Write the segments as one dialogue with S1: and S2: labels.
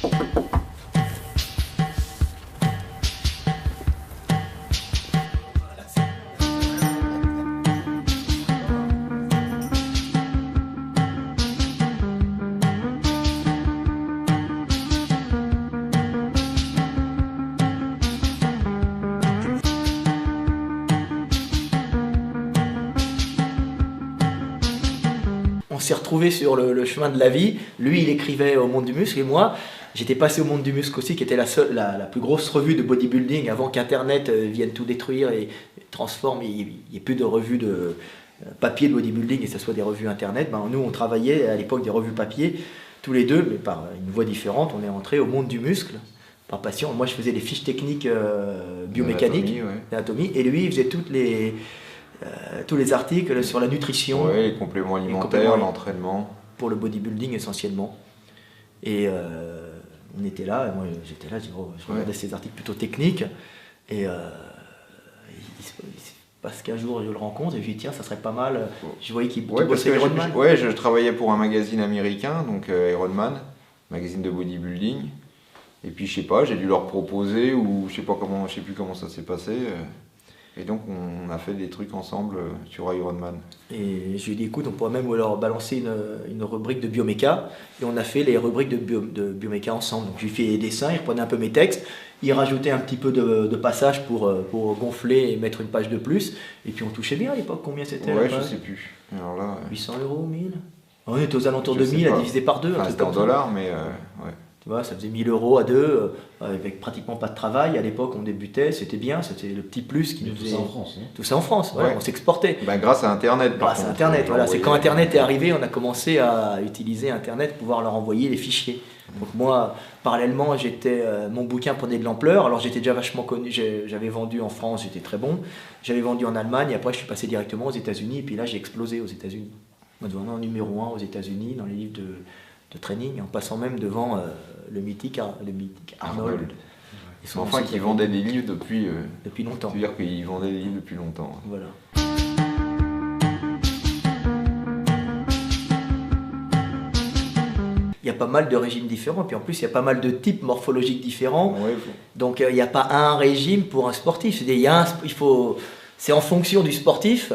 S1: On s'est retrouvés sur le chemin de la vie. Lui, il écrivait au Monde du Muscle et moi, j'étais passé au Monde du Muscle aussi, qui était la plus grosse revue de bodybuilding avant qu'Internet vienne tout détruire et transforme. Il n'y ait plus de revues de papier de bodybuilding et que ce soit des revues Internet. Ben, nous, on travaillait à l'époque des revues papier, tous les deux, mais par une voie différente. On est entré au Monde du Muscle par passion. Moi, je faisais les fiches techniques biomécaniques, d'anatomie, et lui, il faisait tous les articles sur la nutrition.
S2: Oui, les compléments alimentaires, l'entraînement.
S1: Pour le bodybuilding essentiellement. Et on était là, et moi j'étais là, je regardais ces articles plutôt techniques. Et il se passe qu'un jour je le rencontre et je lui dis tiens, ça serait pas mal. Je voyais qu'il bossait Ironman.
S2: Je travaillais pour un magazine américain, donc Ironman, magazine de bodybuilding. Et puis je sais pas, j'ai dû leur proposer, ou je sais plus comment ça s'est passé. Et donc on a fait des trucs ensemble sur Ironman.
S1: Et je lui ai dit écoute, on pourrait même leur balancer une rubrique de bioméca. Et on a fait les rubriques de bioméca ensemble. Donc je lui ai fait des dessins, il reprenait un peu mes textes, il rajoutait un petit peu de passages pour gonfler et mettre une page de plus. Et puis on touchait bien à l'époque, combien c'était?
S2: Ouais, je sais plus. Alors là,
S1: 800 €, 1000? On était aux alentours de 1000 à diviser par deux.
S2: Enfin, c'était en dollars, mais ouais.
S1: Tu vois, ça faisait 1000 € à deux, avec pratiquement pas de travail. À l'époque, on débutait, c'était bien, c'était le petit plus qui nous faisait.
S3: Tout ça en France.
S1: Tout ça en France, voilà, on s'exportait.
S2: Grâce à Internet.
S1: Grâce à Internet, voilà. C'est quand Internet est arrivé, on a commencé à utiliser Internet pour pouvoir leur envoyer les fichiers. Donc moi, parallèlement, mon bouquin prenait de l'ampleur. Alors j'étais déjà vachement connu, j'avais vendu en France, j'étais très bon. J'avais vendu en Allemagne, et après je suis passé directement aux États-Unis. Et puis là, j'ai explosé aux États-Unis. Moi, je en numéro 1 aux États-Unis dans les livres de training, en passant même devant le mythique Arnold.
S2: Enfin, qui vendait des livres depuis
S1: longtemps.
S2: C'est-à-dire qu'il vendait des livres depuis longtemps.
S1: Voilà. Il y a pas mal de régimes différents, puis en plus il y a pas mal de types morphologiques différents. Donc il n'y a pas un régime pour un sportif. C'est en fonction du sportif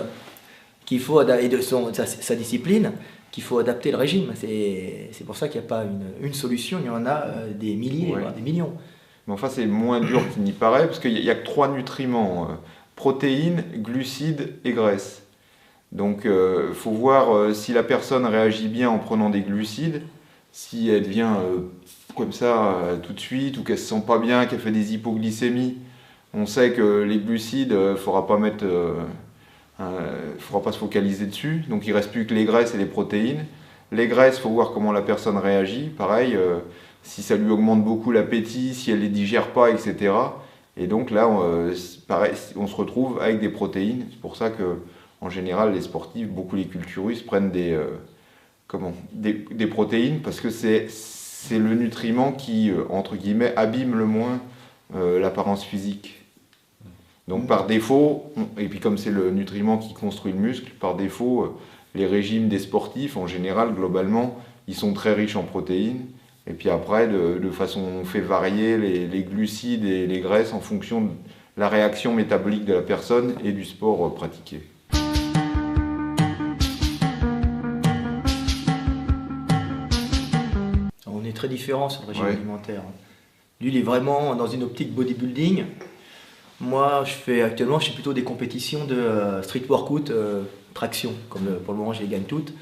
S1: qu'il faut et de sa discipline qu'il faut adapter le régime. C'est pour ça qu'il n'y a pas une solution, il y en a des milliers, voire des millions.
S2: Mais enfin, c'est moins dur qu'il n'y paraît, parce qu'il n'y a que 3 nutriments, protéines, glucides et graisses. Donc il faut voir si la personne réagit bien en prenant des glucides, si elle devient comme ça tout de suite, ou qu'elle ne se sent pas bien, qu'elle fait des hypoglycémies. On sait que les glucides, il ne faudra pas se focaliser dessus, donc il ne reste plus que les graisses et les protéines. Les graisses, il faut voir comment la personne réagit, pareil, si ça lui augmente beaucoup l'appétit, si elle ne les digère pas, etc. Et donc là, pareil, on se retrouve avec des protéines. C'est pour ça que, en général, les sportifs, beaucoup les culturistes, prennent des protéines, parce que c'est le nutriment qui, entre guillemets, abîme le moins l'apparence physique. Donc par défaut, et puis comme c'est le nutriment qui construit le muscle, par défaut, les régimes des sportifs, en général, globalement, ils sont très riches en protéines. Et puis après, de façon, on fait varier les glucides et les graisses en fonction de la réaction métabolique de la personne et du sport pratiqué.
S1: On est très différents sur le régime alimentaire. Lui, il est vraiment dans une optique bodybuilding. Moi, actuellement, je fais plutôt des compétitions de street workout, traction. Comme pour le moment, je les gagne toutes.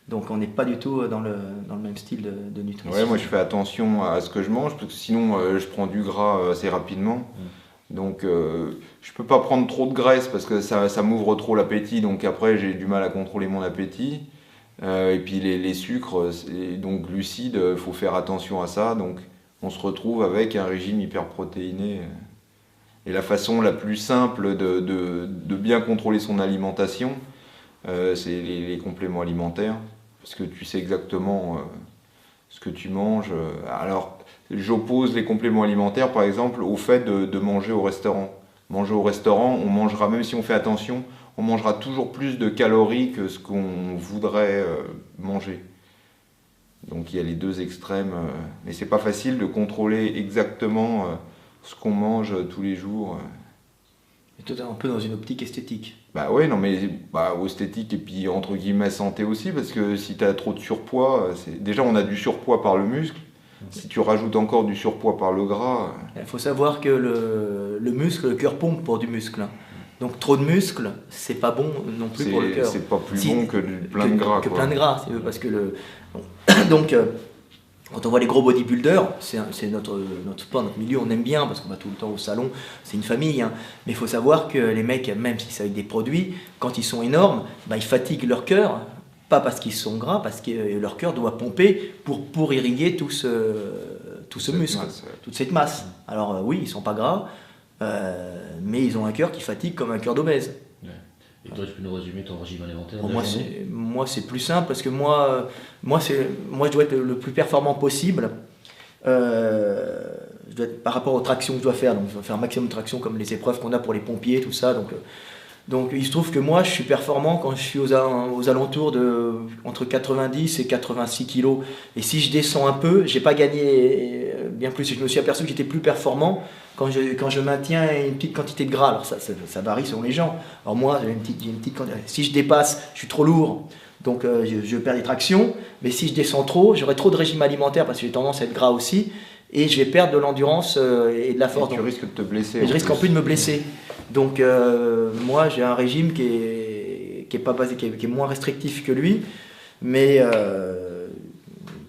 S1: Donc, on n'est pas du tout dans le même style de nutrition.
S2: Ouais, moi, je fais attention à ce que je mange, parce que sinon, je prends du gras assez rapidement. Donc, je peux pas prendre trop de graisse, parce que ça m'ouvre trop l'appétit. Donc, après, j'ai du mal à contrôler mon appétit. Et puis, les sucres, donc glucides, il faut faire attention à ça. Donc, on se retrouve avec un régime hyperprotéiné. Et la façon la plus simple de bien contrôler son alimentation, c'est les compléments alimentaires, parce que tu sais exactement ce que tu manges. Alors, j'oppose les compléments alimentaires, par exemple, au fait de manger au restaurant. Manger au restaurant, on mangera, même si on fait attention, on mangera toujours plus de calories que ce qu'on voudrait manger. Donc il y a les deux extrêmes, mais c'est pas facile de contrôler exactement ce qu'on mange tous les jours.
S1: Et toi, t'es un peu dans une optique esthétique.
S2: Bah ouais, non mais esthétique et puis entre guillemets santé aussi, parce que si tu as trop de surpoids, déjà on a du surpoids par le muscle, si tu rajoutes encore du surpoids par le gras...
S1: Il faut savoir que le muscle, le cœur pompe pour du muscle, hein. Donc trop de muscles, c'est pas bon non plus pour le cœur.
S2: C'est pas plus bon que plein de gras.
S1: Que plein de gras, parce que donc quand on voit les gros bodybuilders, c'est notre sport, notre milieu, on aime bien parce qu'on va tout le temps au salon, c'est une famille, hein. Mais il faut savoir que les mecs, même si c'est avec des produits, quand ils sont énormes, ils fatiguent leur cœur, pas parce qu'ils sont gras, parce que leur cœur doit pomper pour irriguer tout ce muscle, toute cette masse. Alors oui, ils sont pas gras, mais ils ont un cœur qui fatigue comme un cœur d'obèse.
S3: Ouais. Et toi, tu peux nous résumer ton régime alimentaire?
S1: Moi, c'est plus simple parce que moi, je dois être le plus performant possible. Par rapport aux tractions que je dois faire, donc je dois faire un maximum de tractions comme les épreuves qu'on a pour les pompiers, tout ça. Donc il se trouve que moi, je suis performant quand je suis aux alentours de entre 90 et 86 kilos. Et si je descends un peu, j'ai pas gagné bien plus. Je me suis aperçu que j'étais plus performant quand je maintiens une petite quantité de gras. Alors ça varie selon les gens. Alors moi, j'ai une petite quantité. Si je dépasse, je suis trop lourd, donc je perds des tractions. Mais si je descends trop, j'aurai trop de régime alimentaire parce que j'ai tendance à être gras aussi. Et je vais perdre de l'endurance et de la force.
S2: Et tu risques de te blesser.
S1: Et je risque en plus de me blesser. Donc moi j'ai un régime qui est pas basé, qui est moins restrictif que lui, mais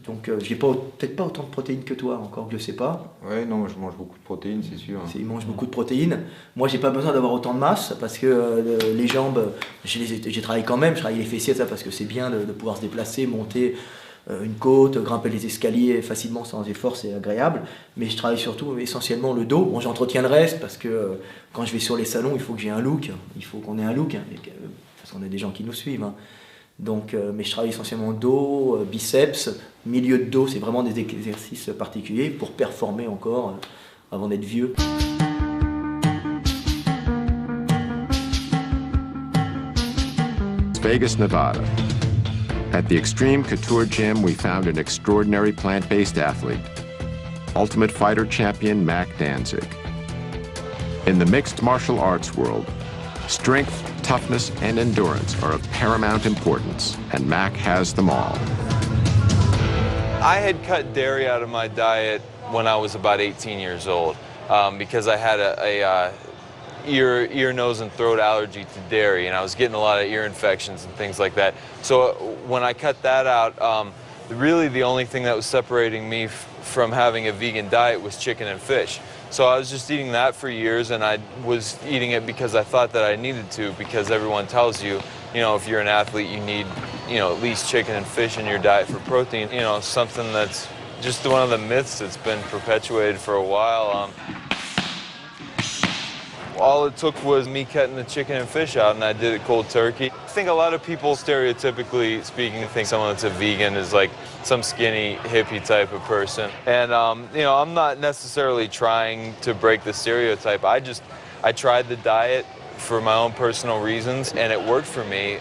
S1: donc j'ai peut-être pas autant de protéines que toi, encore que je sais pas.
S2: Ouais, non, moi je mange beaucoup de protéines, c'est sûr.
S1: Il mange beaucoup de protéines. Moi j'ai pas besoin d'avoir autant de masse parce que les jambes, j'ai travaillé quand même, je travaille les fessiers, ça parce que c'est bien de pouvoir se déplacer, monter une côte, grimper les escaliers facilement sans effort, c'est agréable. Mais je travaille surtout essentiellement le dos. Bon, j'entretiens le reste parce que quand je vais sur les salons, il faut que j'ai un look. Il faut qu'on ait un look, hein, parce qu'on a des gens qui nous suivent, hein. Donc, mais je travaille essentiellement dos, biceps, milieu de dos. C'est vraiment des exercices particuliers pour performer encore avant d'être vieux.
S4: Vegas, Nevada. At the Extreme Couture Gym, we found an extraordinary plant-based athlete, Ultimate Fighter champion Mac Danzig. In the mixed martial arts world, strength, toughness, and endurance are of paramount importance, and Mac has them all.
S5: I had cut dairy out of my diet when I was about 18 years old because I had a ear, nose, and throat allergy to dairy, and I was getting a lot of ear infections and things like that. So when I cut that out, really the only thing that was separating me from having a vegan diet was chicken and fish. So I was just eating that for years, and I was eating it because I thought that I needed to, because everyone tells you, if you're an athlete, you need, at least chicken and fish in your diet for protein. Something that's just one of the myths that's been perpetuated for a while. All it took was me cutting the chicken and fish out, and I did it cold turkey. I think a lot of people, stereotypically speaking, think someone that's a vegan is like some skinny hippie type of person. And I'm not necessarily trying to break the stereotype. I tried the diet for my own personal reasons, and it worked for me.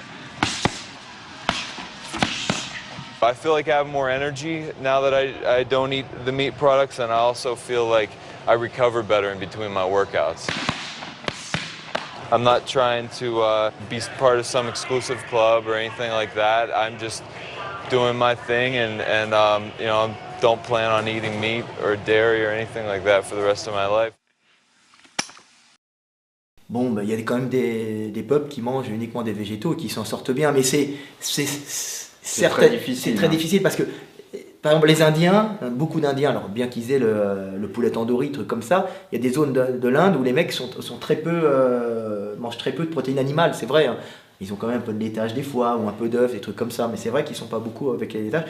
S5: I feel like I have more energy now that I don't eat the meat products, and I also feel like I recover better in between my workouts. I'm not trying to be part of some exclusive club or anything like that. I'm just doing my thing, and I don't plan on eating meat or dairy or anything like that for the rest of my life.
S1: Bon, il y a quand même des peuples qui mangent uniquement des végétaux et qui s'en sortent bien, mais c'est
S2: très difficile.
S1: C'est très difficile parce que, par exemple, les Indiens, beaucoup d'Indiens, alors bien qu'ils aient le poulet tandoori, trucs comme ça, il y a des zones de l'Inde où les mecs sont très peu, mangent très peu de protéines animales, c'est vrai, hein. Ils ont quand même un peu de laitage des fois, ou un peu d'œufs, des trucs comme ça, mais c'est vrai qu'ils ne sont pas beaucoup avec les laitages.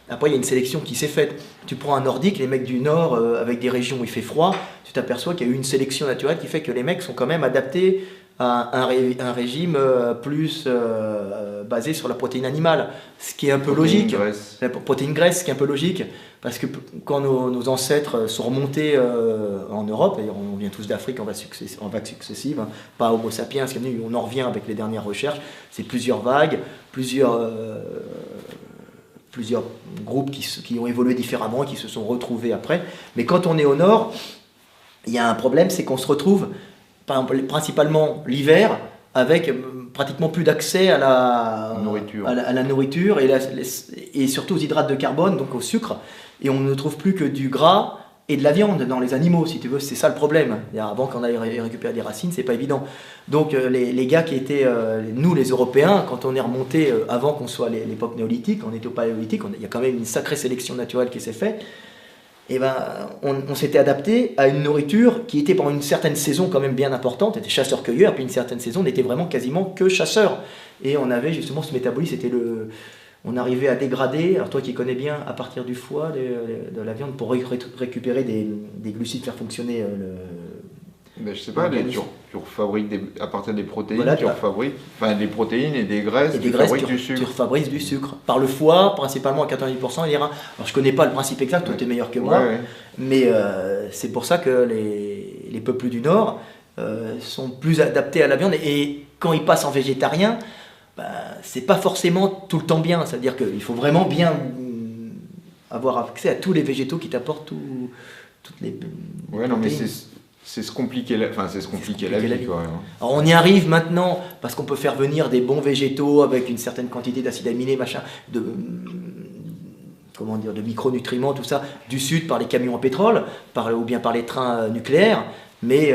S1: Après, il y a une sélection qui s'est faite. Tu prends un nordique, les mecs du nord, avec des régions où il fait froid, tu t'aperçois qu'il y a eu une sélection naturelle qui fait que les mecs sont quand même adaptés à un régime plus basé sur la protéine animale, ce qui est un peu logique. La protéine graisse, ce qui est un peu logique, parce que quand nos ancêtres sont remontés en Europe, et on vient tous d'Afrique en vagues successives, hein, pas Homo sapiens, on en revient avec les dernières recherches, c'est plusieurs vagues, plusieurs plusieurs groupes qui ont évolué différemment et qui se sont retrouvés après. Mais quand on est au nord, il y a un problème, c'est qu'on se retrouve, par exemple, principalement l'hiver, avec pratiquement plus d'accès à la nourriture et surtout aux hydrates de carbone, donc au sucre. Et on ne trouve plus que du gras et de la viande dans les animaux, si tu veux. C'est ça le problème. Avant qu'on aille récupérer des racines, c'est pas évident. Donc les gars qui étaient, nous les Européens, quand on est remonté avant qu'on soit l'époque néolithique, on était au paléolithique, il y a quand même une sacrée sélection naturelle qui s'est faite. Et ben, on s'était adapté à une nourriture qui était pendant une certaine saison quand même bien importante, on était chasseurs-cueilleurs, puis une certaine saison on était vraiment quasiment que chasseurs. Et on avait justement ce métabolisme, on arrivait à dégrader, alors toi qui connais bien, à partir du foie, de la viande, pour récupérer des glucides, faire fonctionner
S2: Ben, je sais pas, tu refabriques à partir des protéines, tu refabriques des protéines et des graisses,
S1: tu fabriques du sucre. Tu refabriques du sucre. Par le foie, principalement à 90%, et les reins. Alors je connais pas le principe exact, toi tu es meilleur que moi, mais c'est pour ça que les peuples du Nord sont plus adaptés à la viande, et quand ils passent en végétarien, c'est pas forcément tout le temps bien, c'est-à-dire qu'il faut vraiment bien avoir accès à tous les végétaux qui t'apportent toutes les
S2: non mais c'est se compliquer la vie. Quoi, hein.
S1: Alors on y arrive maintenant parce qu'on peut faire venir des bons végétaux avec une certaine quantité d'acides aminés, de micronutriments, tout ça, du sud par les camions à pétrole, ou bien par les trains nucléaires. Mais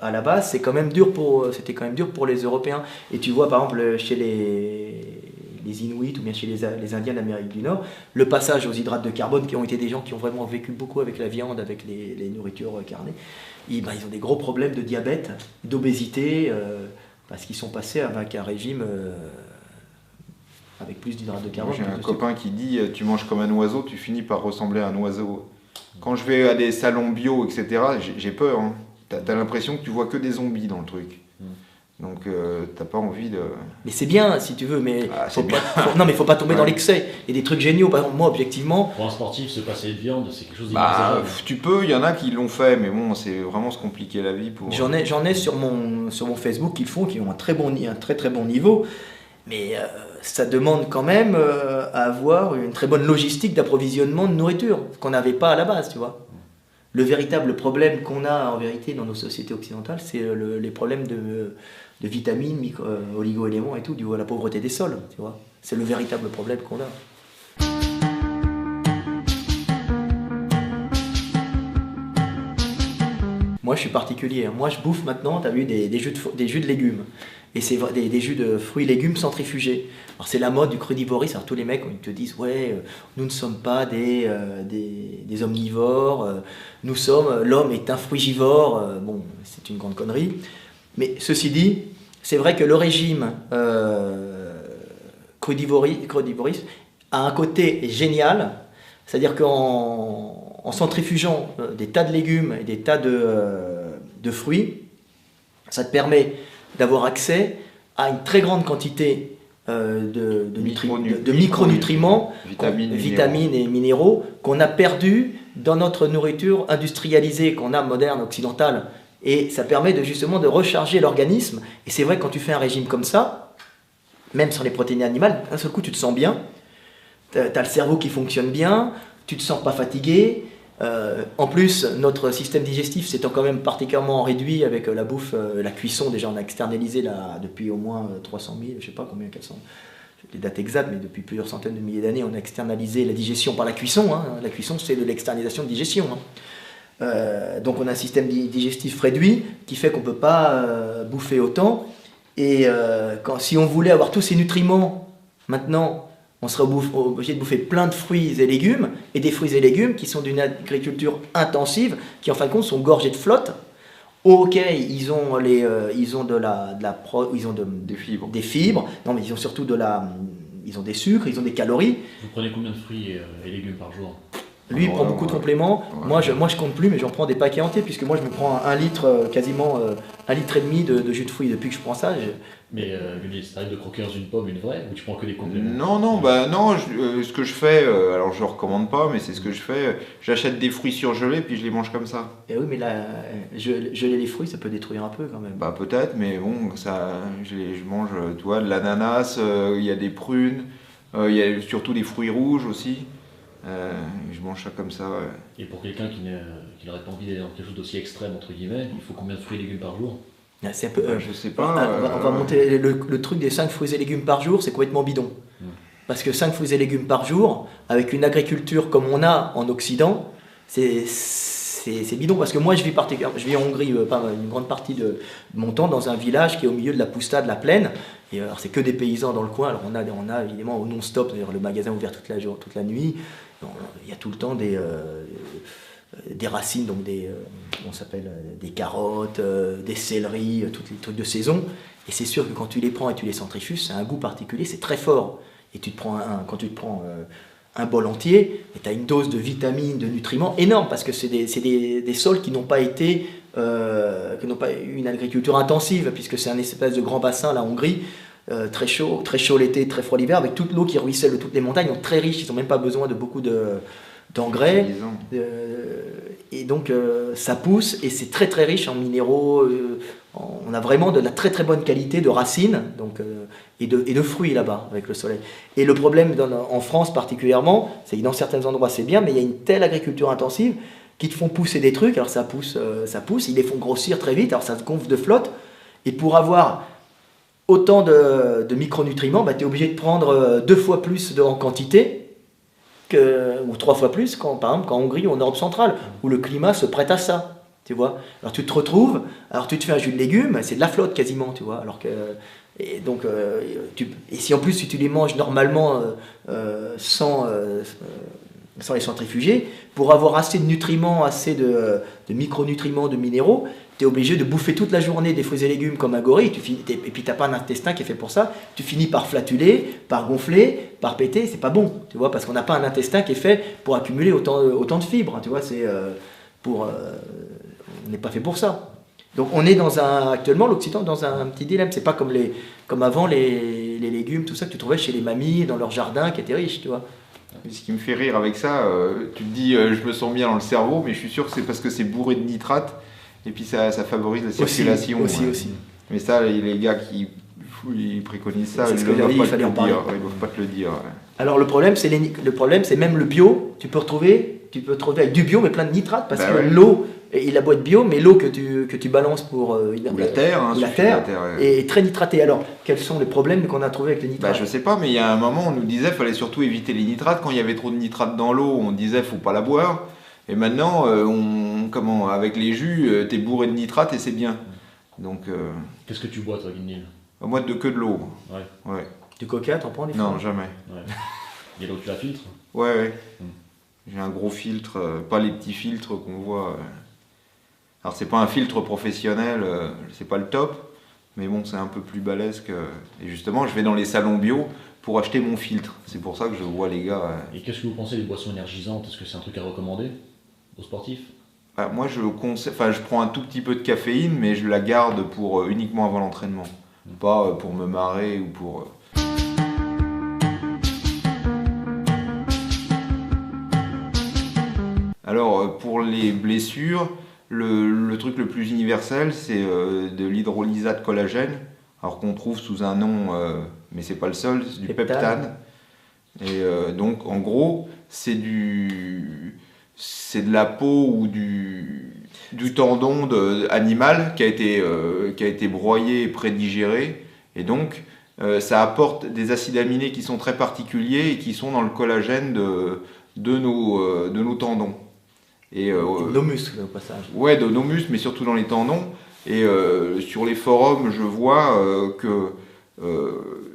S1: à la base, c'était quand même dur pour les Européens. Et tu vois par exemple chez les Inuits ou bien chez les Indiens d'Amérique du Nord, le passage aux hydrates de carbone, qui ont été des gens qui ont vraiment vécu beaucoup avec la viande, avec les nourritures carnées, ils ont des gros problèmes de diabète, d'obésité, parce qu'ils sont passés avec un régime avec plus d'hydrates de carbone.
S2: J'ai un copain qui dit tu manges comme un oiseau, tu finis par ressembler à un oiseau. Quand je vais à des salons bio, etc., j'ai peur. Hein. T'as l'impression que tu vois que des zombies dans le truc. Donc t'as pas envie de...
S1: Mais c'est bien si tu veux, mais faut pas tomber dans l'excès. Il y a des trucs géniaux, par exemple moi objectivement...
S3: Pour un sportif, se passer de viande, c'est quelque chose d'inexorable.
S2: Tu peux, il y en a qui l'ont fait, mais bon, c'est vraiment se compliquer la vie pour...
S1: J'en ai sur mon Facebook qui ont un très très bon niveau, mais ça demande quand même à avoir une très bonne logistique d'approvisionnement de nourriture, qu'on n'avait pas à la base, tu vois. Le véritable problème qu'on a en vérité dans nos sociétés occidentales, c'est les problèmes de vitamines, oligo-éléments et tout, dû à la pauvreté des sols, tu vois. C'est le véritable problème qu'on a. Moi je suis particulier, moi je bouffe maintenant, tu as vu, des jus de légumes. Et c'est des jus de fruits et légumes centrifugés. Alors c'est la mode du crudivorisme. Alors tous les mecs ils te disent nous ne sommes pas des omnivores, l'homme est un frugivore. Bon, c'est une grande connerie. Mais ceci dit, c'est vrai que le régime crudivoriste a un côté génial, c'est-à-dire qu'en centrifugeant des tas de légumes et des tas de fruits, ça te permet d'avoir accès à une très grande quantité de micronutriments, vitamines et minéraux qu'on a perdus dans notre nourriture industrialisée qu'on a moderne, occidentale. Et ça permet justement de recharger l'organisme. Et c'est vrai que quand tu fais un régime comme ça, même sans les protéines animales, d'un seul coup tu te sens bien, tu as le cerveau qui fonctionne bien, tu te sens pas fatigué. En plus, notre système digestif s'étant quand même particulièrement réduit avec la bouffe, la cuisson. Déjà, on a externalisé depuis au moins 300 000, je sais pas combien, 400, les dates exactes, mais depuis plusieurs centaines de milliers d'années, on a externalisé la digestion par la cuisson. Hein. La cuisson, c'est de l'externalisation de digestion. Hein. Donc, on a un système digestif réduit qui fait qu'on ne peut pas bouffer autant. Et si on voulait avoir tous ces nutriments maintenant, on serait obligé de bouffer plein de fruits et légumes, et des fruits et légumes qui sont d'une agriculture intensive, qui en fin de compte sont gorgés de flotte. Ok, ils ont des fibres, non mais ils ont surtout ils ont des sucres, ils ont des calories.
S3: Vous prenez combien de fruits et légumes par jour ?
S1: Lui, il prend beaucoup de compléments. Moi, je compte plus, mais j'en prends des paquets entiers, puisque moi, je me prends 1 litre, quasiment 1,5 litre de jus de fruits depuis que je prends ça.
S3: Mais ça arrive de croquer dans une pomme, une vraie, ou tu prends que des compléments ?
S2: Non, ce que je fais, alors je ne recommande pas, mais c'est ce que je fais, j'achète des fruits surgelés, puis je les mange comme ça.
S1: Et oui, mais là, geler les fruits, ça peut détruire un peu quand même.
S2: Peut-être, mais bon, ça, je mange, tu vois, de l'ananas, il y a des prunes, Il y a surtout des fruits rouges aussi. Je mange ça comme ça. Ouais.
S3: Et pour quelqu'un qui n'aurait pas envie d'aller dans quelque chose d'aussi extrême, entre guillemets, il faut combien de fruits et légumes par jour?
S1: C'est un peu,
S2: Je sais pas.
S1: on va monter le truc des 5 fruits et légumes par jour, c'est complètement bidon. Parce que 5 fruits et légumes par jour, avec une agriculture comme on a en Occident, c'est bidon. Parce que moi, je vis en Hongrie, une grande partie de mon temps, dans un village qui est au milieu de la Puszta, de la plaine. Et alors, c'est que des paysans dans le coin. Alors, on a évidemment au non-stop, d'ailleurs, le magasin ouvert toute la nuit. Il y a tout le temps des racines, donc des carottes, des céleris, tous les trucs de saison. Et c'est sûr que quand tu les prends et tu les centrifuges, c'est un goût particulier, c'est très fort. Et quand tu te prends un bol entier, tu as une dose de vitamines, de nutriments énorme, parce que c'est des sols qui n'ont pas été, qui n'ont pas eu une agriculture intensive, puisque c'est un espèce de grand bassin, la Hongrie, très chaud l'été, très froid l'hiver, avec toute l'eau qui ruisselle de toutes les montagnes, donc très riche, ils n'ont même pas besoin de beaucoup d'engrais. Et donc ça pousse, et c'est très très riche en minéraux. On a vraiment de la très très bonne qualité de racines et de fruits là-bas avec le soleil. Et le problème en France particulièrement, c'est que dans certains endroits c'est bien, mais il y a une telle agriculture intensive qui te font pousser des trucs. Alors ça pousse, ils les font grossir très vite, alors ça se gonfle de flotte. Et pour avoir autant de micronutriments, tu es obligé de prendre 2 fois plus en quantité. Ou 3 fois plus, par exemple, qu'en Hongrie ou en Europe centrale, où le climat se prête à ça, tu vois. Alors tu te retrouves, tu te fais un jus de légumes, c'est de la flotte quasiment, tu vois. Alors que, et si en plus tu les manges normalement sans les centrifuger, pour avoir assez de nutriments, assez de micronutriments, de minéraux, tu es obligé de bouffer toute la journée des fruits et légumes comme un gorille, et puis tu n'as pas un intestin qui est fait pour ça, tu finis par flatuler, par gonfler, par péter, c'est pas bon, tu vois, parce qu'on n'a pas un intestin qui est fait pour accumuler autant de fibres, tu vois, on n'est pas fait pour ça. Donc on est actuellement l'Occident dans un petit dilemme, c'est pas comme avant les légumes, tout ça que tu trouvais chez les mamies, dans leur jardin, qui étaient riches, tu vois.
S2: Ce qui me fait rire avec ça, tu te dis je me sens bien dans le cerveau, mais je suis sûr que c'est parce que c'est bourré de nitrate. Et puis ça favorise la circulation.
S1: Aussi.
S2: Mais ça, les gars qui préconisent ça, ils ne doivent pas te le dire. Ouais.
S1: Alors le problème, c'est même le bio. Tu peux retrouver avec du bio, mais plein de nitrates, parce que l'eau, il a beau être bio, mais l'eau que tu balances pour
S2: ou la terre,
S1: est très nitratée. Alors quels sont les problèmes qu'on a trouvés avec les nitrates?
S2: Je sais pas, mais il y a un moment, on nous disait qu'il fallait surtout éviter les nitrates. Quand il y avait trop de nitrates dans l'eau, on disait faut pas la boire. Et maintenant, avec les jus, t'es bourré de nitrate et c'est bien. Donc.
S3: Qu'est-ce que tu bois, toi, Guinil?
S2: Moi, que de l'eau.
S3: Ouais.
S1: Du coca, t'en prends des fois?
S2: Non, jamais.
S3: Ouais. Et l'eau, tu la filtres?
S2: Ouais. J'ai un gros filtre, pas les petits filtres qu'on voit. Alors, c'est pas un filtre professionnel, c'est pas le top, mais bon, c'est un peu plus balèze que. Et justement, je vais dans les salons bio pour acheter mon filtre. C'est pour ça que je vois les gars.
S3: Et qu'est-ce que vous pensez des boissons énergisantes? Est-ce que c'est un truc à recommander aux sportifs?
S2: Moi, je prends un tout petit peu de caféine, mais je la garde pour uniquement avant l'entraînement. Pas pour me marrer ou pour... Alors, pour les blessures, le truc le plus universel, c'est de l'hydrolysate collagène, alors qu'on trouve sous un nom, mais c'est pas le seul, c'est du peptane. Et donc, en gros, c'est de la peau ou du tendon animal qui a été broyé et prédigéré. Et donc, ça apporte des acides aminés qui sont très particuliers et qui sont dans le collagène de nos tendons. Et,
S1: nos muscles, au passage.
S2: Ouais, de nos muscles, mais surtout dans les tendons. Et sur les forums, je vois que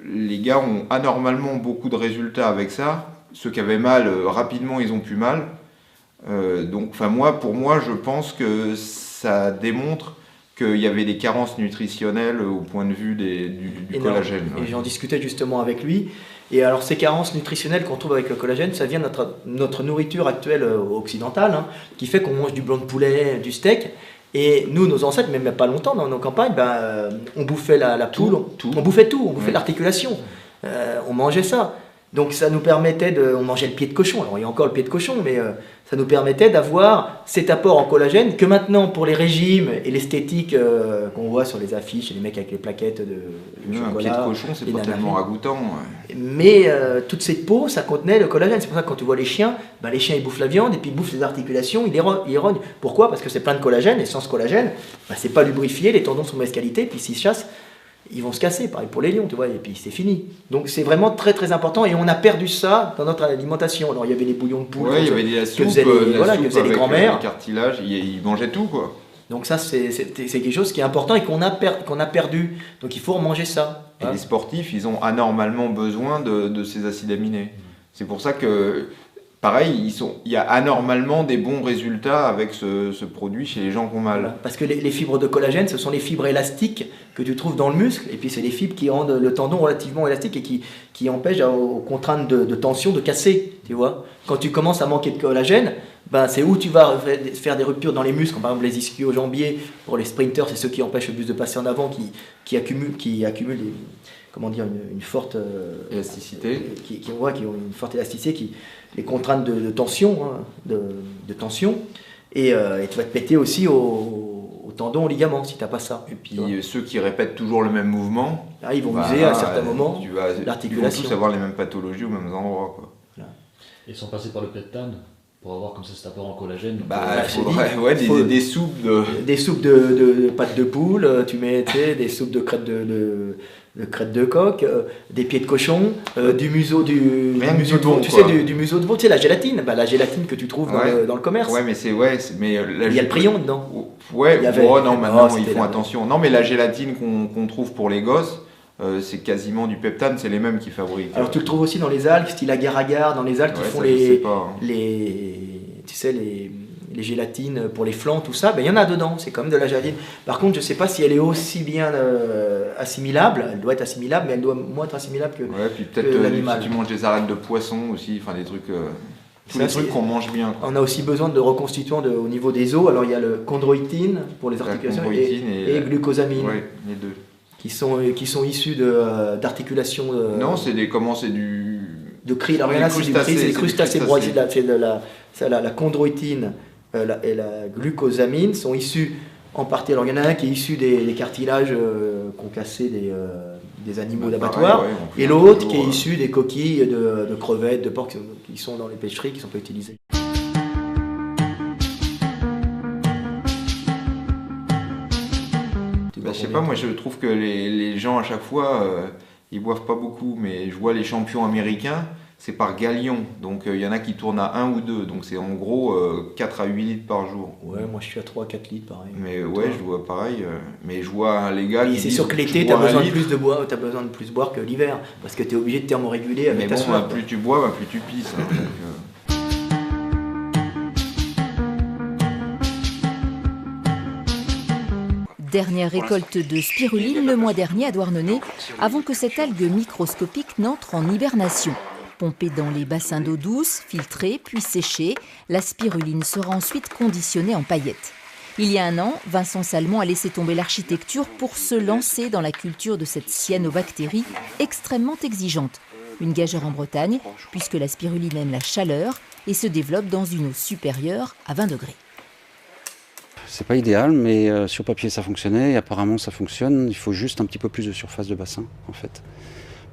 S2: les gars ont anormalement beaucoup de résultats avec ça. Ceux qui avaient mal, rapidement, ils ont plus mal. Pour moi, je pense que ça démontre qu'il y avait des carences nutritionnelles au point de vue du collagène.
S1: Et j'en discutais justement avec lui. Et alors, ces carences nutritionnelles qu'on trouve avec le collagène, ça vient de notre nourriture actuelle occidentale, qui fait qu'on mange du blanc de poulet, du steak. Et nous, nos ancêtres, même pas longtemps, dans nos campagnes, on bouffait la poule, on bouffait tout, on bouffait l'articulation. On mangeait ça. Donc ça nous permettait on mangeait le pied de cochon, alors il y a encore le pied de cochon, mais ça nous permettait d'avoir cet apport en collagène que maintenant pour les régimes et l'esthétique qu'on voit sur les affiches, les mecs avec les plaquettes de chocolat.
S2: Un pied de cochon, c'est pas tellement ragoûtant. Ouais.
S1: Mais toute cette peau, ça contenait le collagène. C'est pour ça que quand tu vois les chiens ils bouffent la viande et puis ils bouffent les articulations, ils rognent. Pourquoi? Parce que c'est plein de collagène et sans ce collagène, c'est pas lubrifié, les tendons sont de mauvaise qualité, puis s'ils chassent, ils vont se casser, pareil pour les lions, tu vois, et puis c'est fini. Donc c'est vraiment très très important et on a perdu ça dans notre alimentation. Alors il y avait les bouillons de poule,
S2: il y avait de la soupe,
S1: que faisaient les grands-mères.
S2: Le cartilage, ils mangeaient tout quoi.
S1: Donc ça c'est quelque chose qui est important et qu'on a perdu. Donc il faut remanger ça.
S2: Et les sportifs, ils ont anormalement besoin de ces acides aminés. C'est pour ça que, pareil, il y a anormalement des bons résultats avec ce produit chez les gens qui ont mal.
S1: Voilà. Parce que les fibres de collagène, ce sont les fibres élastiques que tu trouves dans le muscle, et puis c'est les fibres qui rendent le tendon relativement élastique et qui empêchent aux contraintes de tension de casser, tu vois. Quand tu commences à manquer de collagène, c'est où tu vas faire des ruptures dans les muscles, comme par exemple les ischio-jambiers, pour les sprinters, c'est ceux qui empêchent le bus de passer en avant, qui accumulent une forte
S2: élasticité,
S1: qui ont une forte élasticité, les contraintes de tension, de tension, et tu vas te péter aussi au tendon, au ligament si tu n'as pas ça.
S2: Et puis ceux qui répètent toujours le même mouvement,
S1: ils vont user à un certain moment l'articulation.
S2: Ils vont tous avoir les mêmes pathologies aux mêmes endroits. Quoi.
S3: Voilà. Et ils sont passés par le peptane pour avoir comme ça cet apport en collagène.
S2: Des soupes
S1: des soupes de pâtes de poule, tu mets des soupes de crête de coq, des pieds de cochon, du museau du museau de veau, du museau de veau, tu sais la gélatine, la gélatine que tu trouves dans le commerce.
S2: Ouais, mais
S1: il y a le prion dedans.
S2: Maintenant ils font attention. Non, mais la gélatine qu'on trouve pour les gosses, c'est quasiment du peptane, c'est les mêmes qui fabriquent.
S1: Alors tu le trouves aussi dans les algues, style agar-agar, dans les algues qui font les gélatines pour les flancs, tout ça, il y en a dedans, c'est comme de la gélatine. Par contre, je ne sais pas si elle est aussi bien assimilable, elle doit être assimilable, mais elle doit moins être assimilable que
S2: puis peut-être
S1: l'animal.
S2: Si tu manges des arêtes de poisson aussi, des trucs... tous les trucs qu'on mange bien. Quoi.
S1: On a aussi besoin de reconstituants au niveau des os, alors il y a le chondroïtine pour les articulations et glucosamine.
S2: Ouais, les deux.
S1: Qui sont issus d'articulations.
S2: Non, c'est du
S1: krill. Alors il y en a, c'est des crustacés broyés. La chondroïtine et la glucosamine sont issus en partie. Alors il y en a un qui est issu des cartilages qu'ont cassé des animaux d'abattoir, et l'autre qui est issu des coquilles de crevettes, de porc qui sont dans les pêcheries, qui ne sont pas utilisées.
S2: Je sais pas, moi je trouve que les gens à chaque fois, ils boivent pas beaucoup, mais je vois les champions américains, c'est par galion, donc il y en a qui tournent à 1 ou 2, donc c'est en gros 4 à 8 litres par jour.
S1: Ouais, moi je suis à 3-4 litres pareil.
S2: Mais je vois pareil, mais je vois les gars qui
S1: c'est sûr que l'été, tu as besoin de plus boire que l'hiver, parce que tu es obligé de thermoréguler avec ta soif.
S2: Plus tu bois, plus tu pisses.
S6: Dernière récolte de spiruline le mois dernier à Douarnenez, avant que cette algue microscopique n'entre en hibernation. Pompée dans les bassins d'eau douce, filtrée, puis séchée, la spiruline sera ensuite conditionnée en paillettes. Il y a 1 an, Vincent Salmon a laissé tomber l'architecture pour se lancer dans la culture de cette cyanobactérie extrêmement exigeante. Une gageure en Bretagne, puisque la spiruline aime la chaleur et se développe dans une eau supérieure à 20 degrés.
S7: C'est pas idéal, mais sur papier ça fonctionnait et apparemment ça fonctionne. Il faut juste un petit peu plus de surface de bassin en fait,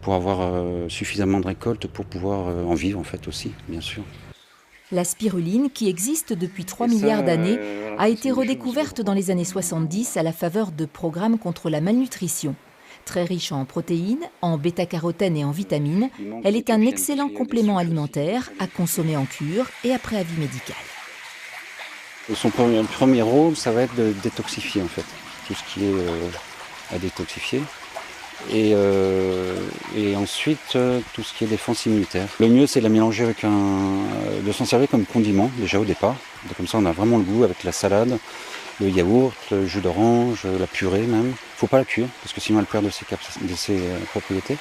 S7: pour avoir suffisamment de récolte pour pouvoir en vivre en fait aussi, bien sûr.
S6: La spiruline, qui existe depuis 3 milliards d'années, a été redécouverte dans les années 70 à la faveur de programmes contre la malnutrition. Très riche en protéines, en bêta-carotène et en vitamines, elle est un excellent complément alimentaire à consommer en cure et après avis médical.
S7: Son premier rôle, ça va être de détoxifier en fait, tout ce qui est à détoxifier. Et ensuite, tout ce qui est défense immunitaire. Le mieux, c'est de la mélanger avec de s'en servir comme condiment, déjà au départ. Donc, comme ça, on a vraiment le goût avec la salade, le yaourt, le jus d'orange, la purée même. Il ne faut pas la cuire, parce que sinon elle perd de ses propriétés.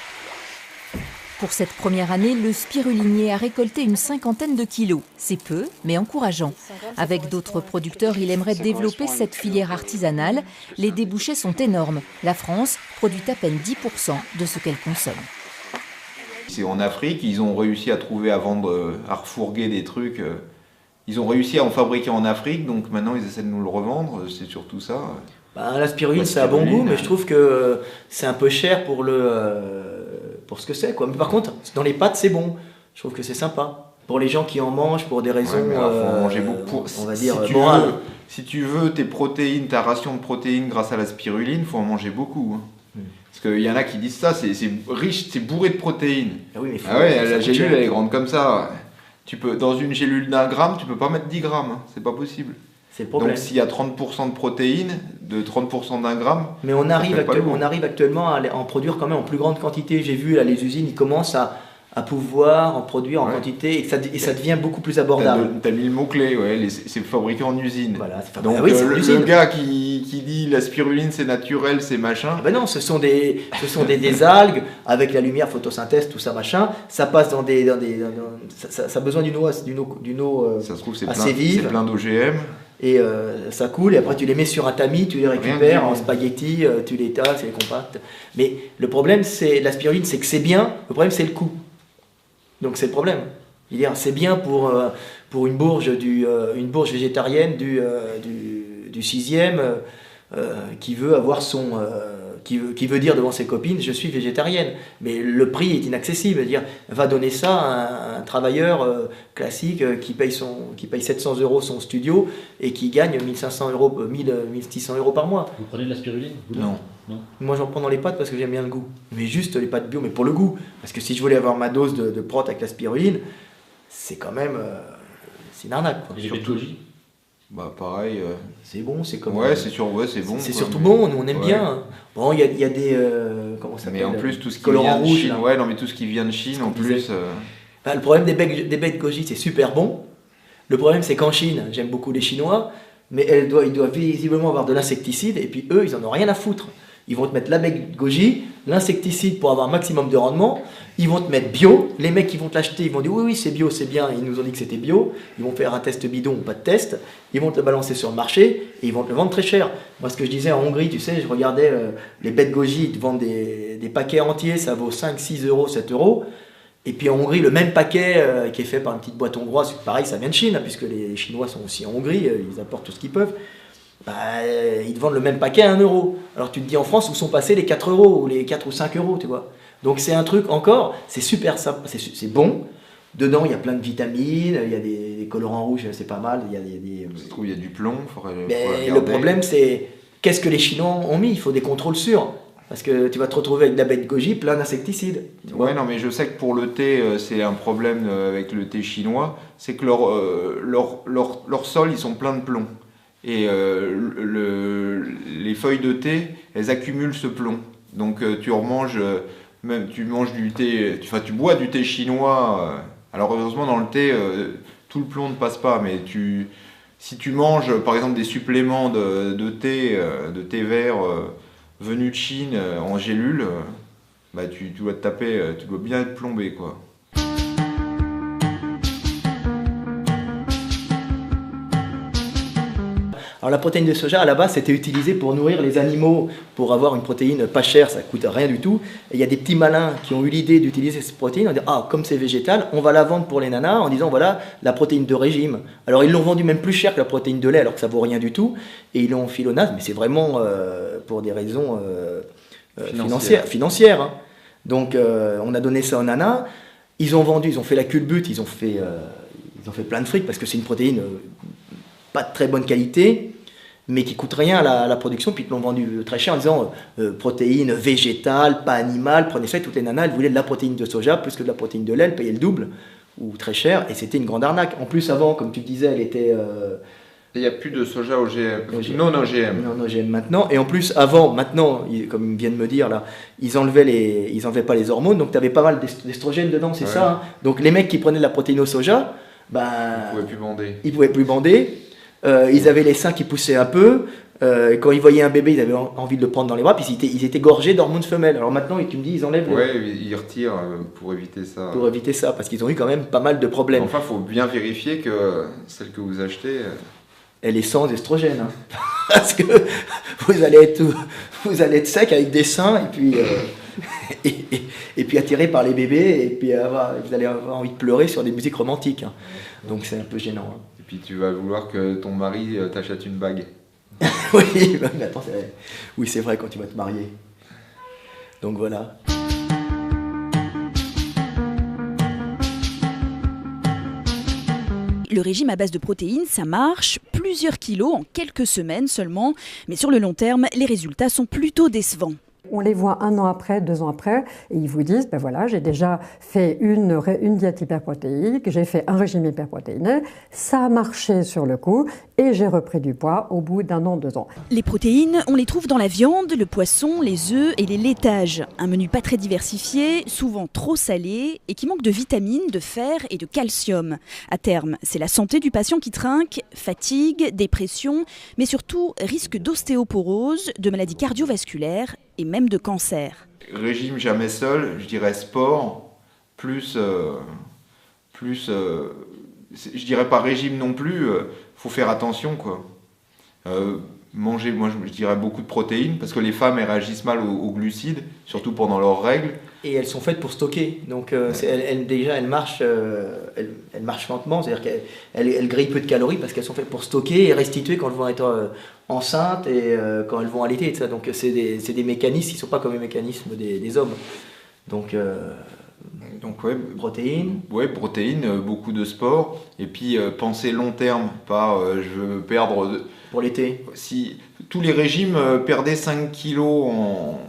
S6: Pour cette première année, le spirulinier a récolté une 50aine de kilos. C'est peu, mais encourageant. Avec d'autres producteurs, il aimerait développer cette filière artisanale. Les débouchés sont énormes. La France produit à peine 10% de ce qu'elle consomme.
S2: C'est en Afrique, ils ont réussi à trouver, à vendre, à refourguer des trucs. Ils ont réussi à en fabriquer en Afrique, donc maintenant ils essaient de nous le revendre, c'est surtout ça.
S1: Bah, la spiruline, c'est à bon goût, mais je trouve que c'est un peu cher pour ce que c'est, quoi. Mais par contre, dans les pâtes, c'est bon. Je trouve que c'est sympa. Pour les gens qui en mangent, pour des raisons,
S2: Ouais, faut manger beaucoup.
S1: on va dire,
S2: si
S1: morales.
S2: Si tu veux tes protéines, ta ration de protéines grâce à la spiruline, il faut en manger beaucoup. Hein. Parce qu'il y en a qui disent ça, c'est riche, c'est bourré de protéines.
S1: Ah oui, mais
S2: Ah ouais, la gélule, elle est grande comme ça. Dans une gélule d'1 gramme, tu peux pas mettre 10 grammes, hein. C'est pas possible.
S1: C'est le problème.
S2: Donc s'il y a 30% de protéines, de 30% d'1 gramme,
S1: mais on arrive
S2: on
S1: arrive actuellement à en produire quand même en plus grande quantité. J'ai vu là, les usines, ils commencent à pouvoir en produire en quantité et ça devient beaucoup plus abordable.
S2: T'as mis le mot-clé, ouais, c'est fabriqué en usine.
S1: Voilà, c'est
S2: Donc
S1: oui, c'est en usine.
S2: le gars qui dit la spiruline c'est naturel, c'est machin.
S1: Ah ben non, ce sont des algues avec la lumière, photosynthèse, tout ça machin. Ça passe ça a besoin d'une eau
S2: Ça se trouve c'est
S1: assez vive.
S2: C'est plein d'OGM.
S1: Et ça coule, et après tu les mets sur un tamis, tu les récupères en spaghetti, tu les tasses, tu les compactes. Mais le problème, c'est la spiruline, c'est que c'est bien, le problème c'est le coût. Donc c'est le problème. C'est bien pour une bourge végétarienne du 6e qui veut avoir qui veut dire devant ses copines je suis végétarienne, mais le prix est inaccessible. Va donner ça à un travailleur classique qui paye 700 € son studio et qui gagne 1500 €, 1600 € par mois.
S3: Vous prenez de la spiruline?
S2: Non.
S1: Moi j'en prends dans les pâtes parce que j'aime bien le goût, mais juste les pâtes bio, mais pour le goût, parce que si je voulais avoir ma dose de prot avec la spiruline, c'est quand même c'est une arnaque, quoi.
S3: Et les baies de goji?
S2: Bah pareil.
S1: C'est bon, c'est comme.
S2: Ouais, c'est bon.
S1: C'est
S2: quoi,
S1: surtout
S2: mais-
S1: bon, nous on aime
S2: Ouais.
S1: bien. Bon, il y a des comment ça s'appelle,
S2: Mais en plus tout ce qui
S1: colorants
S2: vient de
S1: rouges,
S2: Chine,
S1: là.
S2: ouais, non mais tout ce qui vient de Chine
S1: qu'on
S2: en
S1: disait.
S2: plus.
S1: Bah, le problème des baies de goji, c'est super bon. Le problème, c'est qu'en Chine, j'aime beaucoup les Chinois, mais ils doivent visiblement avoir de l'insecticide, et puis eux, ils en ont rien à foutre. Ils vont te mettre la baie de goji, l'insecticide pour avoir un maximum de rendement. Ils vont te mettre bio. Les mecs qui vont te l'acheter, ils vont dire oui, c'est bio, c'est bien. Ils nous ont dit que c'était bio. Ils vont faire un test bidon ou pas de test. Ils vont te le balancer sur le marché et ils vont te le vendre très cher. Moi, ce que je disais en Hongrie, tu sais, je regardais les baies de goji, ils te vendent des paquets entiers, ça vaut 5, 6 €, 7 €. Et puis en Hongrie, le même paquet qui est fait par une petite boîte hongroise, pareil, ça vient de Chine, hein, puisque les Chinois sont aussi en Hongrie, ils apportent tout ce qu'ils peuvent. Bah, ils te vendent le même paquet à 1 €. Alors tu te dis en France où sont passés les 4 € ou les 4 ou 5 €, tu vois. Donc c'est un truc encore, c'est super simple, c'est bon. Dedans il y a plein de vitamines, il y a des colorants rouges, c'est pas mal. Il y a
S2: Ça se trouve, il y a du plomb,
S1: Mais
S2: faudrait
S1: le problème c'est qu'est-ce que les Chinois ont mis? Il faut des contrôles sûrs. Parce que tu vas te retrouver avec de la baie de goji plein d'insecticides. tu vois.
S2: Ouais, non, mais je sais que pour le thé, c'est un problème avec le thé chinois, c'est que leur sol, ils sont pleins de plomb. Et les feuilles de thé, elles accumulent ce plomb. Donc tu manges du thé, tu bois du thé chinois. Alors heureusement dans le thé, tout le plomb ne passe pas, mais si tu manges par exemple des suppléments de thé vert venus de Chine en gélule, bah tu dois te taper, tu dois bien être plombé quoi.
S1: Alors la protéine de soja, à la base, c'était utilisé pour nourrir les animaux, pour avoir une protéine pas chère, ça coûte rien du tout. Et il y a des petits malins qui ont eu l'idée d'utiliser cette protéine, en disant, ah, comme c'est végétal, on va la vendre pour les nanas, en disant, voilà, la protéine de régime. Alors ils l'ont vendu même plus cher que la protéine de lait, alors que ça vaut rien du tout, et ils l'ont filé au naze, mais c'est vraiment pour des raisons financières. Hein. Donc on a donné ça aux nanas, ils ont vendu, ils ont fait la culbute, ils ont fait plein de fric, parce que c'est une protéine pas de très bonne qualité, mais qui coûte rien à la production, puis ils l'ont vendu très cher en disant protéines végétales, pas animales, prenez ça, et toutes les nanas, elles voulaient de la protéine de soja plus que de la protéine de lait, elles payaient le double, ou très cher, et c'était une grande arnaque. En plus, avant, comme tu disais, elle était...
S2: Il n'y a plus de soja OGM, non OGM.
S1: Non OGM maintenant, et en plus, maintenant, comme ils viennent me dire, là, ils enlevaient pas les hormones, donc tu avais pas mal d'estrogènes dedans, c'est ça. Hein. Donc les mecs qui prenaient de la protéine au soja, ils pouvaient plus bander. Ils avaient les seins qui poussaient un peu. Quand ils voyaient un bébé, ils avaient envie de le prendre dans les bras. Puis ils étaient gorgés d'hormones femelles. Alors maintenant, tu me dis, ils enlèvent.
S2: Ouais, ils retirent pour éviter ça.
S1: Pour éviter ça, parce qu'ils ont eu quand même pas mal de problèmes.
S2: Enfin, il faut bien vérifier que celle que vous achetez.
S1: Elle est sans estrogène. Hein. Parce que vous allez être sec avec des seins. Et puis et puis attiré par les bébés, et puis vous allez avoir envie de pleurer sur des musiques romantiques. Hein. Donc c'est un peu gênant. Hein.
S2: Et puis tu vas vouloir que ton mari t'achète une bague.
S1: Oui, mais attends, oui, c'est vrai quand tu vas te marier. Donc voilà.
S8: Le régime à base de protéines, ça marche, plusieurs kilos en quelques semaines seulement, mais sur le long terme, les résultats sont plutôt décevants.
S9: On les voit 1 an après, 2 ans après, et ils vous disent, ben voilà, j'ai déjà fait une diète hyperprotéique, j'ai fait un régime hyperprotéiné, ça a marché sur le coup, et j'ai repris du poids au bout d'1 an, 2 ans.
S8: Les protéines, on les trouve dans la viande, le poisson, les œufs et les laitages. Un menu pas très diversifié, souvent trop salé, et qui manque de vitamines, de fer et de calcium. À terme, c'est la santé du patient qui trinque, fatigue, dépression, mais surtout risque d'ostéoporose, de maladies cardiovasculaires et même de cancer.
S2: Régime jamais seul, je dirais sport, plus je dirais pas régime non plus, faut faire attention quoi. Manger, moi je dirais beaucoup de protéines, parce que les femmes elles réagissent mal aux glucides, surtout pendant leurs règles.
S1: Et elles sont faites pour stocker, donc elles marchent lentement, c'est-à-dire qu'elles grillent peu de calories parce qu'elles sont faites pour stocker et restituer quand elles vont être enceintes et quand elles vont allaiter, et ça. Donc c'est des mécanismes qui ne sont pas comme les mécanismes des hommes. Donc
S2: ouais,
S1: protéines.
S2: Ouais, protéines, beaucoup de sport, et puis penser long terme, pas je veux perdre...
S1: Pour l'été.
S2: Si tous les régimes perdaient 5 kilos en...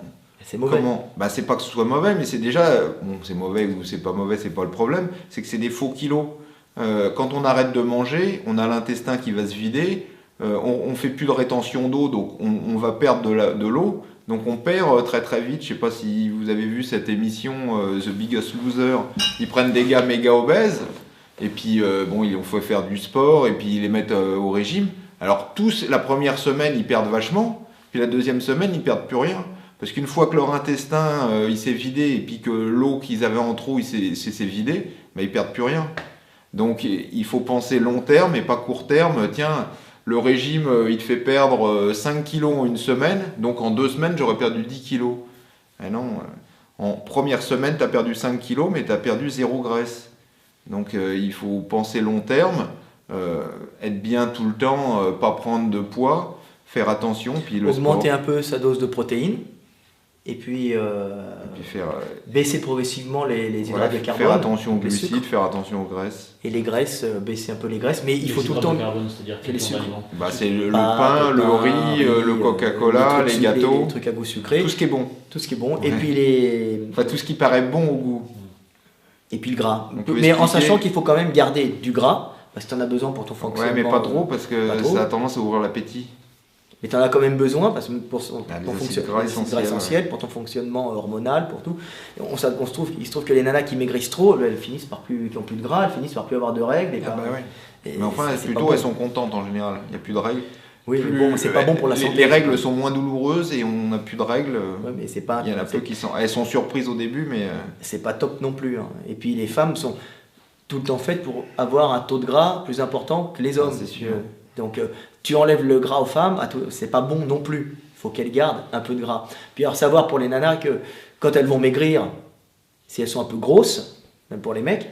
S1: C'est mauvais.
S2: Comment ? Bah, c'est pas que ce soit mauvais, mais c'est déjà... Bon, c'est mauvais ou c'est pas mauvais, c'est pas le problème. C'est que c'est des faux kilos. Quand on arrête de manger, on a l'intestin qui va se vider. On fait plus de rétention d'eau, donc on va perdre de l'eau. Donc on perd très très vite. Je sais pas si vous avez vu cette émission The Biggest Loser. Ils prennent des gars méga obèses. Et puis, il faut faire du sport. Et puis ils les mettent au régime. Alors tous, la première semaine, ils perdent vachement. Puis la deuxième semaine, ils perdent plus rien. Parce qu'une fois que leur intestin il s'est vidé et puis que l'eau qu'ils avaient en trop s'est vidée, ils perdent plus rien. Donc il faut penser long terme et pas court terme. Tiens, le régime il te fait perdre 5 kilos en une semaine, donc en 2 semaines j'aurais perdu 10 kilos. Et non, en première semaine tu as perdu 5 kilos mais tu as perdu 0 graisse. Donc il faut penser long terme, être bien tout le temps, pas prendre de poids, faire attention. Puis
S1: augmenter un peu sa dose de protéines. Et puis, baisser progressivement les hydrates de carbone.
S2: Faire attention aux glucides, faire attention aux graisses.
S1: Et les graisses, baisser un peu les graisses, mais il faut tout le temps...
S3: Carbone, c'est-à-dire
S1: les sucres.
S2: C'est le pain, le riz, le Coca-Cola, les gâteaux.
S1: Les trucs à goût sucré.
S2: Tout ce qui est bon.
S1: Tout ce qui est bon.
S2: Ouais.
S1: Et puis
S2: tout ce qui paraît bon au goût.
S1: Et puis le gras. Mais en sachant qu'il faut quand même garder du gras, parce que tu en as besoin pour ton fonctionnement.
S2: Ouais, mais pas trop, parce que ça a tendance à ouvrir l'appétit.
S1: Mais tu en as quand même besoin parce que pour ton
S2: fonctionnement
S1: essentiel, pour ton fonctionnement hormonal, pour tout. Il se trouve que les nanas qui maigrissent trop, elles finissent par qui ont plus de gras, elles finissent par plus avoir de règles.
S2: Mais enfin, plutôt elles sont contentes en général. Il n'y a plus de règles.
S1: Oui, mais bon, c'est pas bon pour la santé.
S2: Les règles sont moins douloureuses et on n'a plus de règles.
S1: Ouais, mais c'est pas.
S2: Il y en a peu qui sont. Elles sont surprises au début, mais.
S1: C'est pas top non plus. Hein. Et puis les femmes sont tout le temps faites pour avoir un taux de gras plus important que les hommes.
S2: C'est sûr.
S1: Donc tu enlèves le gras aux femmes, c'est pas bon non plus. Il faut qu'elles gardent un peu de gras. Puis alors savoir pour les nanas que quand elles vont maigrir, si elles sont un peu grosses, même pour les mecs,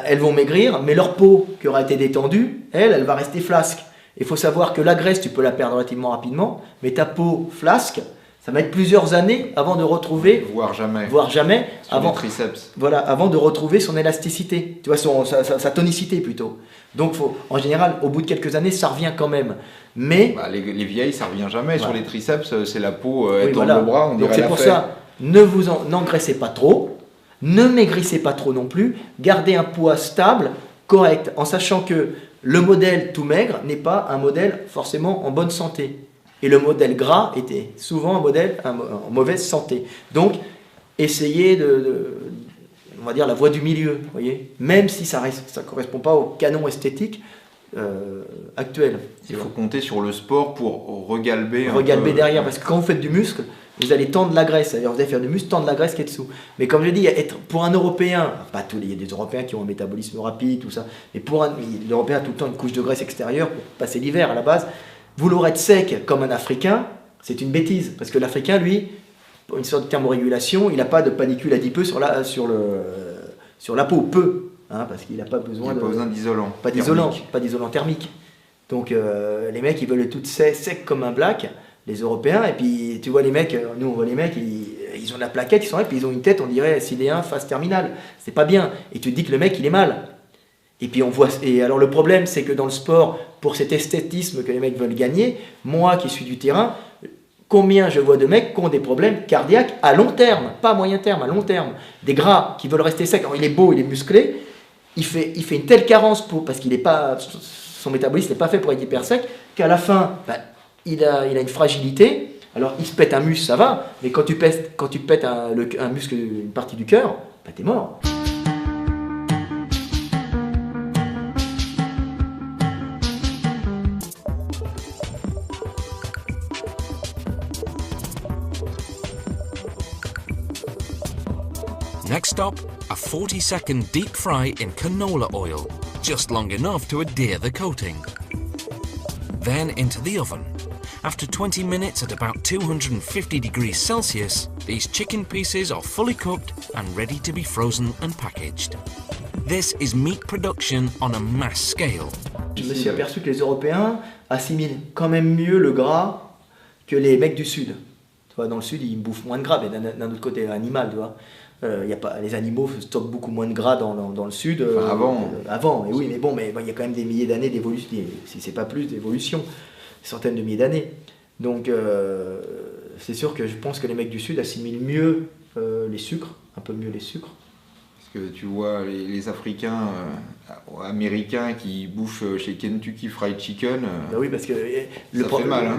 S1: elles vont maigrir, mais leur peau qui aura été détendue, elle va rester flasque. Il faut savoir que la graisse, tu peux la perdre relativement rapidement, mais ta peau flasque, ça va être plusieurs années avant de retrouver,
S2: voire jamais,
S1: avant
S2: les triceps.
S1: Voilà, avant de retrouver son élasticité, tu vois, sa tonicité plutôt. Donc en général, au bout de quelques années, ça revient quand même. Mais
S2: les vieilles, ça revient jamais. Voilà. Sur les triceps, c'est la peau
S1: dans
S2: le bras, on dirait.
S1: Donc c'est pour ça, n'engraissez pas trop, ne maigrissez pas trop non plus, gardez un poids stable, correct, en sachant que le modèle tout maigre n'est pas un modèle forcément en bonne santé. Et le modèle gras était souvent un modèle en mauvaise santé. Donc, essayez on va dire, la voie du milieu, voyez, même si ça ne correspond pas au canon esthétique actuel.
S2: Il faut compter sur le sport pour regalber
S1: derrière, parce que quand vous faites du muscle, vous allez tendre la graisse, c'est-à-dire vous allez faire du muscle, tendre la graisse qui est dessous. Mais comme je l'ai dit, pour un Européen, pas tous, il y a des Européens qui ont un métabolisme rapide, tout ça, mais l'Européen a tout le temps une couche de graisse extérieure pour passer l'hiver à la base. Vouloir être sec comme un Africain, c'est une bêtise, parce que l'Africain, lui, une sorte de thermorégulation, il n'a pas de panicule adipeux sur la peau, peu, hein, parce qu'il n'a pas besoin
S2: d'isolant.
S1: Pas d'isolant thermique. Donc les mecs, ils veulent tout sec comme un black, les Européens, et puis tu vois les mecs, nous on voit les mecs, ils ont la plaquette, ils sont là, puis ils ont une tête, on dirait SID1 phase terminale. C'est pas bien. Et tu te dis que le mec, il est mal. Et puis alors le problème, c'est que dans le sport, pour cet esthétisme que les mecs veulent gagner, moi qui suis du terrain, combien je vois de mecs qui ont des problèmes cardiaques à long terme, pas à moyen terme, à long terme. Des gras qui veulent rester secs. Alors il est beau, il est musclé, il fait une telle carence parce qu'il n'est pas, son métabolisme n'est pas fait pour être hyper sec, qu'à la fin, il a une fragilité. Alors il se pète un muscle, ça va, mais quand tu pètes un muscle, une partie du cœur, t'es mort.
S10: Next stop, a 40-second deep fry in canola oil, just long enough to adhere the coating. Then into the oven. After 20 minutes at about 250 degrees Celsius, these chicken pieces are fully cooked and ready to be frozen and packaged. This is meat production on a mass scale.
S1: Je me suis aperçu que les Européens assimilent quand même mieux le gras que les mecs du Sud. Tu vois, dans le Sud, ils bouffent moins de gras, mais d'un autre côté, animal, tu vois. Les animaux stockent beaucoup moins de gras dans le Sud. Avant, mais oui, mais bon, il y a quand même des milliers d'années d'évolution, si c'est pas plus d'évolution, des centaines de milliers d'années. Donc, c'est sûr que je pense que les mecs du Sud assimilent mieux les sucres, un peu mieux les sucres.
S2: Parce que tu vois les Africains américains qui bouffent chez Kentucky Fried Chicken.
S1: Oui, parce que
S2: le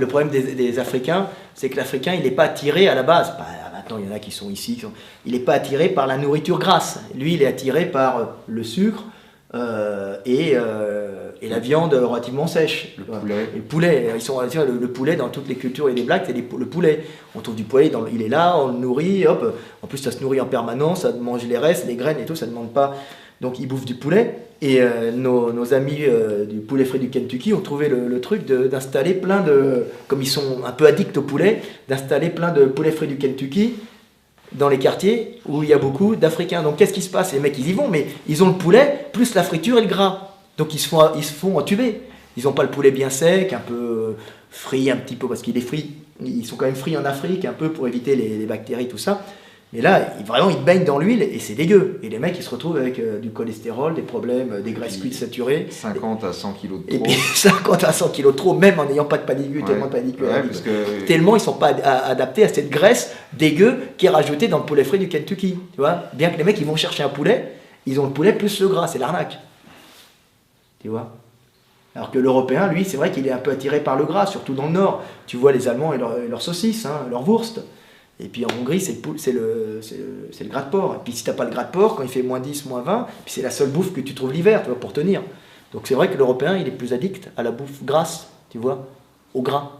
S1: problème des Africains, c'est que l'Africain, il n'est pas attiré à la base. Maintenant, il y en a qui sont ici. Il n'est pas attiré par la nourriture grasse. Lui, il est attiré par le sucre et la viande relativement sèche. Le poulet. Le poulet, dans toutes les cultures et les blacks, c'est le poulet. On trouve du poulet, il est là, on le nourrit, hop. En plus, ça se nourrit en permanence, ça mange les restes, les graines et tout, ça ne demande pas. Donc, ils bouffent du poulet. Et nos amis du poulet frit du Kentucky ont trouvé le truc d'installer plein de... Comme ils sont un peu addicts au poulet, d'installer plein de poulet frit du Kentucky dans les quartiers où il y a beaucoup d'Africains. Donc qu'est-ce qui se passe? Les mecs, ils y vont, mais ils ont le poulet plus la friture et le gras. Donc ils se font entuber. Ils n'ont pas le poulet bien sec, un peu frit un petit peu, parce qu'il est frit. Ils sont quand même frits en Afrique, un peu pour éviter les bactéries, tout ça. Mais là, vraiment, ils baignent dans l'huile et c'est dégueu. Et les mecs, ils se retrouvent avec du cholestérol, des problèmes, des graisses cuites saturées.
S2: 50 à 100 kilos de trop.
S1: Et puis 50 à 100 kilos de trop, même en n'ayant pas de panicule, tellement de panicule. Tellement ils ne sont pas adaptés à cette graisse dégueu qui est rajoutée dans le poulet frit du Kentucky. Tu vois, bien que les mecs, ils vont chercher un poulet, ils ont le poulet plus le gras, c'est l'arnaque. Tu vois. Alors que l'Européen, lui, c'est vrai qu'il est un peu attiré par le gras, surtout dans le Nord. Tu vois les Allemands et leurs saucisses, leur Wurst. Et puis en Hongrie, c'est le gras de porc. Et puis si tu n'as pas le gras de porc, quand il fait moins 10, moins 20, puis c'est la seule bouffe que tu trouves l'hiver, tu vois, pour tenir. Donc c'est vrai que l'Européen, il est plus addict à la bouffe grasse, tu vois, au gras.